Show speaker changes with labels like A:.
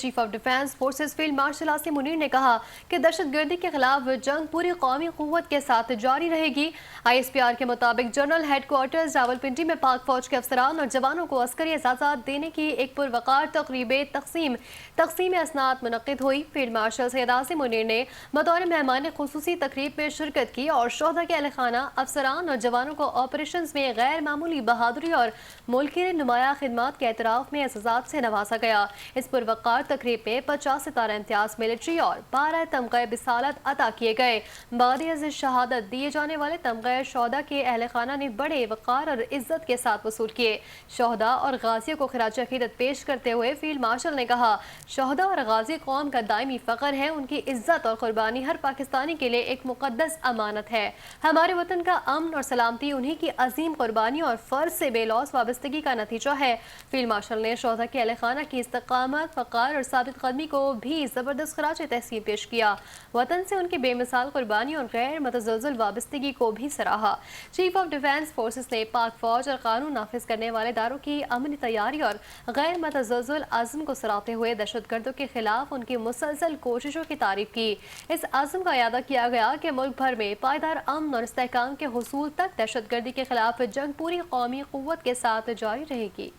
A: Chief of defence forces field marshal Asim Munir نے کہا کہ دہشت گردی کے خلاف جنگ پوری قومی قوت کے ساتھ جاری رہے گی۔ آئی ایس پی آر کے مطابق جنرل ہیڈ کوارٹرز راولپنڈی میں پاک فوج کے افسران اور جوانوں کو عسکری اعزازات دینے کی ایک پروقار تقریب تقسیم اسناد منعقد ہوئی۔ فیلڈ مارشل سید عاصم منیر نے بطور مہمان خصوصی تقریب میں شرکت کی اور شہداء کے اہل خانہ، افسران اور جوانوں کو آپریشنز میں غیر معمولی بہادری اور ملک کی نمایاں خدمات کے اعتراف میں اعزازات سے نوازا گیا۔ اس پروقار تقریب میں 50 ستارہ امتیاز ملٹری اور 12 تمغے بصالت عطا کیے گئے۔ بعد از شہادت دیے جانے والے تمغے شہداء کے اہل خانہ نے بڑے وقار اور عزت کے ساتھ وصول کیے۔ شہداء اور غازیوں کو خراج عقیدت پیش کرتے ہوئے فیلڈ مارشل نے کہا، شہداء اور غازی قوم کا دائمی فخر ہے، ان کی عزت اور قربانی ہر پاکستانی کے لیے ایک مقدس امانت ہے۔ ہمارے وطن کا امن اور سلامتی انہی کی عظیم قربانی اور فرض سے بے لوث وابستگی کا نتیجہ ہے۔ فیلڈ مارشل نے شہداء کے اہل خانہ کی استقامت، وقار اور ثابت قدمی کو بھی زبردست خراج تحسین پیش کیا۔ وطن سے ان کی بے مثال قربانی اور غیر متزلزل وابستگی کو بھی سراہا۔ چیف آف ڈیفنس فورسز نے پاک فوج اور قانون نافذ کرنے والے اداروں کی عملی تیاری اور غیر متزلزل عزم کو سراہتے ہوئے دہشت گردوں کے خلاف ان کی مسلسل کوششوں کی تعریف کی۔ اس عزم کا اعادہ کیا گیا کہ ملک بھر میں پائیدار امن اور استحکام کے حصول تک دہشت گردی کے خلاف جنگ پوری قومی قوت کے ساتھ جاری رہے گی۔